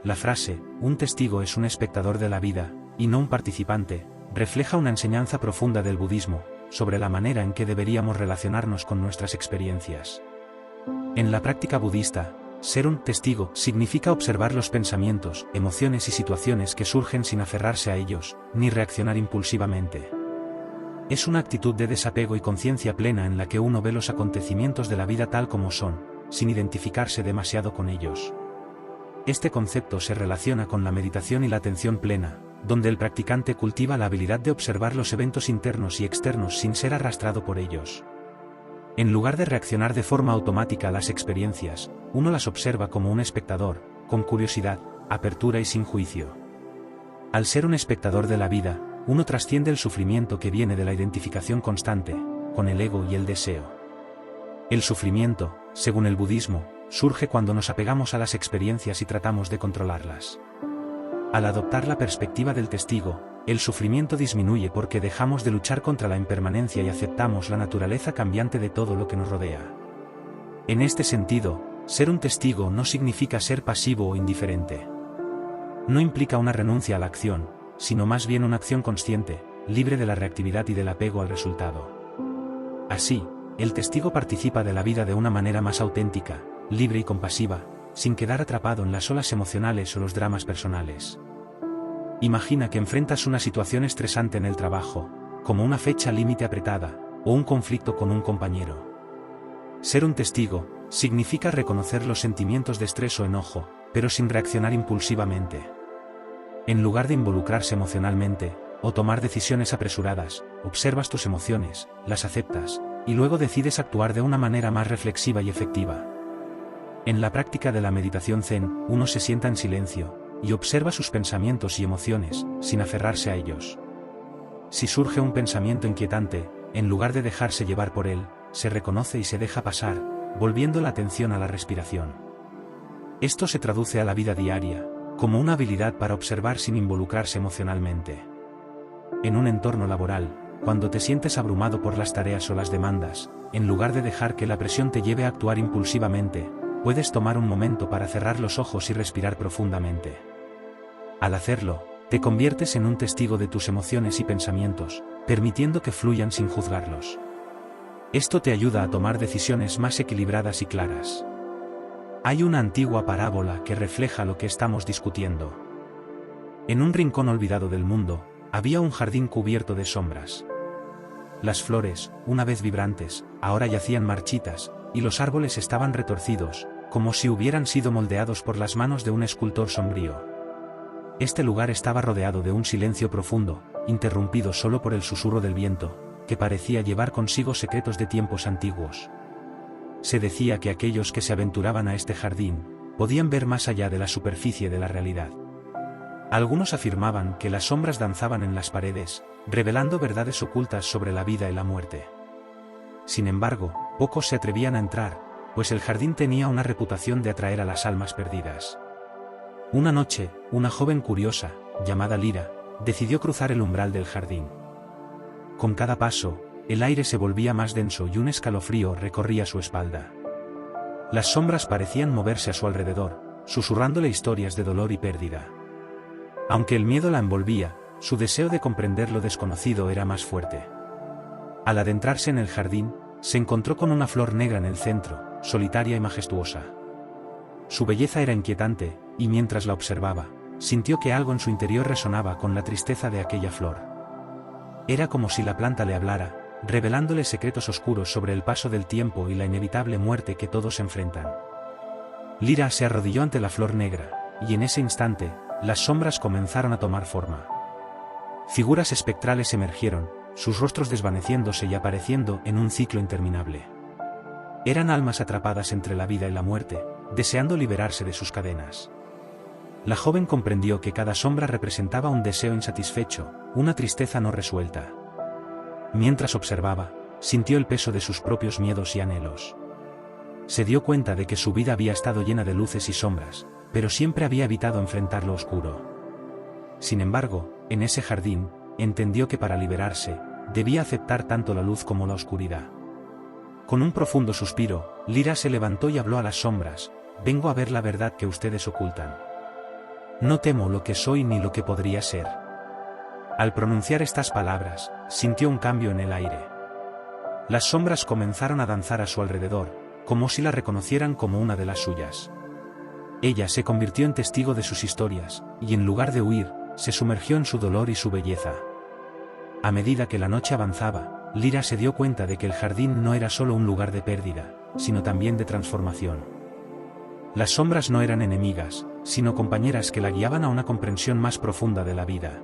La frase, un testigo es un espectador de la vida, y no un participante, refleja una enseñanza profunda del budismo, sobre la manera en que deberíamos relacionarnos con nuestras experiencias. En la práctica budista, ser un testigo significa observar los pensamientos, emociones y situaciones que surgen sin aferrarse a ellos, ni reaccionar impulsivamente. Es una actitud de desapego y conciencia plena en la que uno ve los acontecimientos de la vida tal como son, sin identificarse demasiado con ellos. Este concepto se relaciona con la meditación y la atención plena, donde el practicante cultiva la habilidad de observar los eventos internos y externos sin ser arrastrado por ellos. En lugar de reaccionar de forma automática a las experiencias, uno las observa como un espectador, con curiosidad, apertura y sin juicio. Al ser un espectador de la vida, uno trasciende el sufrimiento que viene de la identificación constante, con el ego y el deseo. El sufrimiento, según el budismo, surge cuando nos apegamos a las experiencias y tratamos de controlarlas. Al adoptar la perspectiva del testigo, el sufrimiento disminuye porque dejamos de luchar contra la impermanencia y aceptamos la naturaleza cambiante de todo lo que nos rodea. En este sentido, ser un testigo no significa ser pasivo o indiferente. No implica una renuncia a la acción, sino más bien una acción consciente, libre de la reactividad y del apego al resultado. Así, el testigo participa de la vida de una manera más auténtica, libre y compasiva, sin quedar atrapado en las olas emocionales o los dramas personales. Imagina que enfrentas una situación estresante en el trabajo, como una fecha límite apretada, o un conflicto con un compañero. Ser un testigo significa reconocer los sentimientos de estrés o enojo, pero sin reaccionar impulsivamente. En lugar de involucrarse emocionalmente, o tomar decisiones apresuradas, observas tus emociones, las aceptas, y luego decides actuar de una manera más reflexiva y efectiva. En la práctica de la meditación Zen, uno se sienta en silencio, y observa sus pensamientos y emociones, sin aferrarse a ellos. Si surge un pensamiento inquietante, en lugar de dejarse llevar por él, se reconoce y se deja pasar, volviendo la atención a la respiración. Esto se traduce a la vida diaria, como una habilidad para observar sin involucrarse emocionalmente. En un entorno laboral, cuando te sientes abrumado por las tareas o las demandas, en lugar de dejar que la presión te lleve a actuar impulsivamente, puedes tomar un momento para cerrar los ojos y respirar profundamente. Al hacerlo, te conviertes en un testigo de tus emociones y pensamientos, permitiendo que fluyan sin juzgarlos. Esto te ayuda a tomar decisiones más equilibradas y claras. Hay una antigua parábola que refleja lo que estamos discutiendo. En un rincón olvidado del mundo, había un jardín cubierto de sombras. Las flores, una vez vibrantes, ahora yacían marchitas, y los árboles estaban retorcidos, como si hubieran sido moldeados por las manos de un escultor sombrío. Este lugar estaba rodeado de un silencio profundo, interrumpido solo por el susurro del viento, que parecía llevar consigo secretos de tiempos antiguos. Se decía que aquellos que se aventuraban a este jardín, podían ver más allá de la superficie de la realidad. Algunos afirmaban que las sombras danzaban en las paredes, revelando verdades ocultas sobre la vida y la muerte. Sin embargo, pocos se atrevían a entrar, pues el jardín tenía una reputación de atraer a las almas perdidas. Una noche, una joven curiosa, llamada Lyra, decidió cruzar el umbral del jardín. Con cada paso, el aire se volvía más denso y un escalofrío recorría su espalda. Las sombras parecían moverse a su alrededor, susurrándole historias de dolor y pérdida. Aunque el miedo la envolvía, su deseo de comprender lo desconocido era más fuerte. Al adentrarse en el jardín, se encontró con una flor negra en el centro, solitaria y majestuosa. Su belleza era inquietante, y mientras la observaba, sintió que algo en su interior resonaba con la tristeza de aquella flor. Era como si la planta le hablara, revelándole secretos oscuros sobre el paso del tiempo y la inevitable muerte que todos enfrentan. Lyra se arrodilló ante la flor negra, y en ese instante, las sombras comenzaron a tomar forma. Figuras espectrales emergieron, sus rostros desvaneciéndose y apareciendo en un ciclo interminable. Eran almas atrapadas entre la vida y la muerte, deseando liberarse de sus cadenas. La joven comprendió que cada sombra representaba un deseo insatisfecho, una tristeza no resuelta. Mientras observaba, sintió el peso de sus propios miedos y anhelos. Se dio cuenta de que su vida había estado llena de luces y sombras, pero siempre había evitado enfrentar lo oscuro. Sin embargo, en ese jardín, entendió que para liberarse, debía aceptar tanto la luz como la oscuridad. Con un profundo suspiro, Lyra se levantó y habló a las sombras: «Vengo a ver la verdad que ustedes ocultan. No temo lo que soy ni lo que podría ser. Al pronunciar estas palabras, sintió un cambio en el aire. Las sombras comenzaron a danzar a su alrededor, como si la reconocieran como una de las suyas. Ella se convirtió en testigo de sus historias, y en lugar de huir, se sumergió en su dolor y su belleza. A medida que la noche avanzaba, Lyra se dio cuenta de que el jardín no era solo un lugar de pérdida, sino también de transformación. Las sombras no eran enemigas, sino compañeras que la guiaban a una comprensión más profunda de la vida.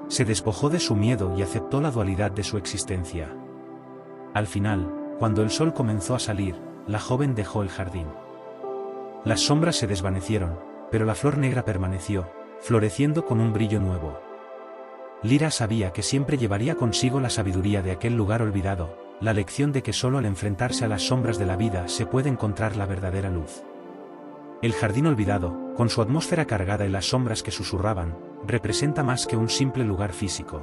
Se despojó de su miedo y aceptó la dualidad de su existencia. Al final, cuando el sol comenzó a salir, la joven dejó el jardín. Las sombras se desvanecieron, pero la flor negra permaneció, floreciendo con un brillo nuevo. Lyra sabía que siempre llevaría consigo la sabiduría de aquel lugar olvidado, la lección de que solo al enfrentarse a las sombras de la vida se puede encontrar la verdadera luz. El jardín olvidado, con su atmósfera cargada y las sombras que susurraban, representa más que un simple lugar físico.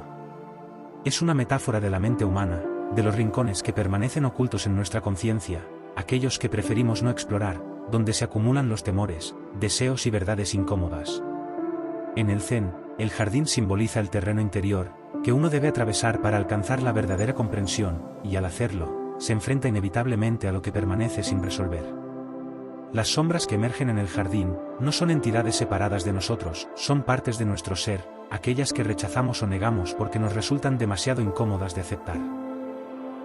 Es una metáfora de la mente humana, de los rincones que permanecen ocultos en nuestra conciencia, aquellos que preferimos no explorar, donde se acumulan los temores, deseos y verdades incómodas. En el Zen, el jardín simboliza el terreno interior, que uno debe atravesar para alcanzar la verdadera comprensión, y al hacerlo, se enfrenta inevitablemente a lo que permanece sin resolver. Las sombras que emergen en el jardín, no son entidades separadas de nosotros, son partes de nuestro ser, aquellas que rechazamos o negamos porque nos resultan demasiado incómodas de aceptar.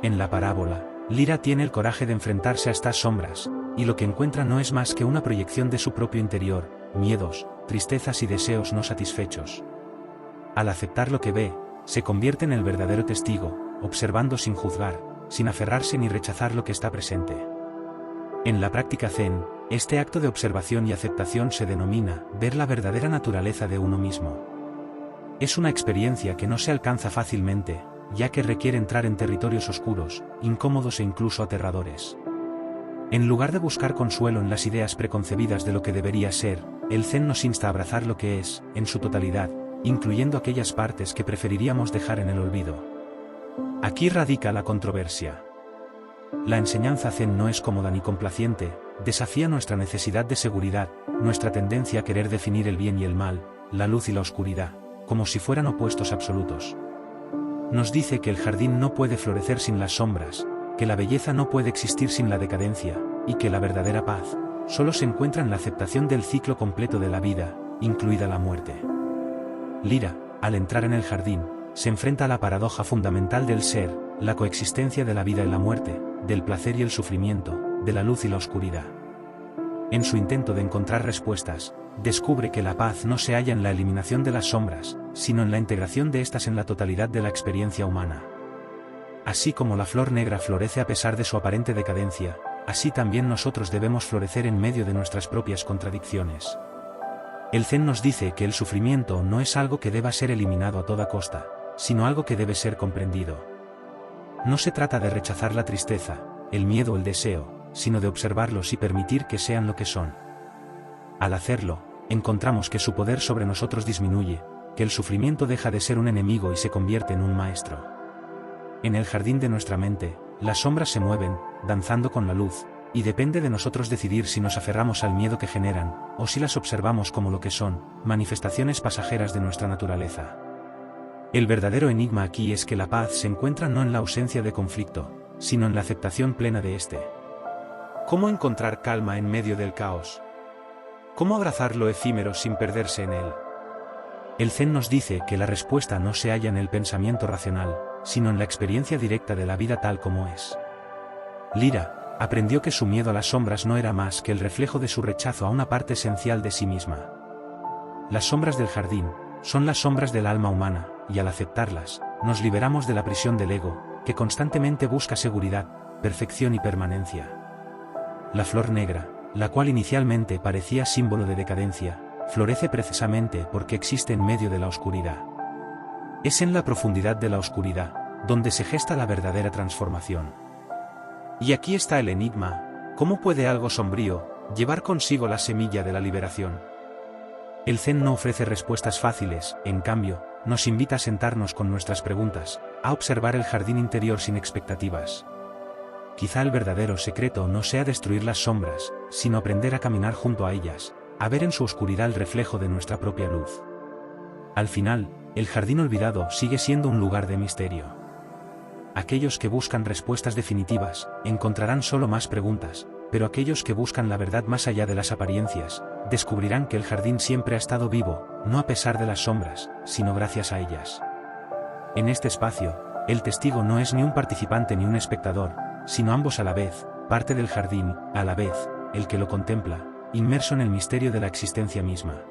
En la parábola, Lyra tiene el coraje de enfrentarse a estas sombras, y lo que encuentra no es más que una proyección de su propio interior, miedos, tristezas y deseos no satisfechos. Al aceptar lo que ve, se convierte en el verdadero testigo, observando sin juzgar, sin aferrarse ni rechazar lo que está presente. En la práctica Zen, este acto de observación y aceptación se denomina ver la verdadera naturaleza de uno mismo. Es una experiencia que no se alcanza fácilmente, ya que requiere entrar en territorios oscuros, incómodos e incluso aterradores. En lugar de buscar consuelo en las ideas preconcebidas de lo que debería ser, el Zen nos insta a abrazar lo que es, en su totalidad, incluyendo aquellas partes que preferiríamos dejar en el olvido. Aquí radica la controversia. La enseñanza Zen no es cómoda ni complaciente, desafía nuestra necesidad de seguridad, nuestra tendencia a querer definir el bien y el mal, la luz y la oscuridad, como si fueran opuestos absolutos. Nos dice que el jardín no puede florecer sin las sombras, que la belleza no puede existir sin la decadencia, y que la verdadera paz solo se encuentra en la aceptación del ciclo completo de la vida, incluida la muerte. Lyra, al entrar en el jardín, se enfrenta a la paradoja fundamental del ser, la coexistencia de la vida y la muerte, del placer y el sufrimiento, de la luz y la oscuridad. En su intento de encontrar respuestas, descubre que la paz no se halla en la eliminación de las sombras, sino en la integración de estas en la totalidad de la experiencia humana. Así como la flor negra florece a pesar de su aparente decadencia, así también nosotros debemos florecer en medio de nuestras propias contradicciones. El Zen nos dice que el sufrimiento no es algo que deba ser eliminado a toda costa, sino algo que debe ser comprendido. No se trata de rechazar la tristeza, el miedo o el deseo, sino de observarlos y permitir que sean lo que son. Al hacerlo, encontramos que su poder sobre nosotros disminuye, que el sufrimiento deja de ser un enemigo y se convierte en un maestro. En el jardín de nuestra mente, las sombras se mueven, danzando con la luz, y depende de nosotros decidir si nos aferramos al miedo que generan, o si las observamos como lo que son, manifestaciones pasajeras de nuestra naturaleza. El verdadero enigma aquí es que la paz se encuentra no en la ausencia de conflicto, sino en la aceptación plena de éste. ¿Cómo encontrar calma en medio del caos? ¿Cómo abrazar lo efímero sin perderse en él? El Zen nos dice que la respuesta no se halla en el pensamiento racional, sino en la experiencia directa de la vida tal como es. Lyra aprendió que su miedo a las sombras no era más que el reflejo de su rechazo a una parte esencial de sí misma. Las sombras del jardín son las sombras del alma humana, y al aceptarlas, nos liberamos de la prisión del ego, que constantemente busca seguridad, perfección y permanencia. La flor negra, la cual inicialmente parecía símbolo de decadencia, florece precisamente porque existe en medio de la oscuridad. Es en la profundidad de la oscuridad, donde se gesta la verdadera transformación. Y aquí está el enigma: ¿cómo puede algo sombrío llevar consigo la semilla de la liberación? El Zen no ofrece respuestas fáciles, en cambio, nos invita a sentarnos con nuestras preguntas, a observar el jardín interior sin expectativas. Quizá el verdadero secreto no sea destruir las sombras, sino aprender a caminar junto a ellas, a ver en su oscuridad el reflejo de nuestra propia luz. Al final, el jardín olvidado sigue siendo un lugar de misterio. Aquellos que buscan respuestas definitivas, encontrarán solo más preguntas, pero aquellos que buscan la verdad más allá de las apariencias, descubrirán que el jardín siempre ha estado vivo, no a pesar de las sombras, sino gracias a ellas. En este espacio, el testigo no es ni un participante ni un espectador, sino ambos a la vez, parte del jardín, a la vez, el que lo contempla, inmerso en el misterio de la existencia misma.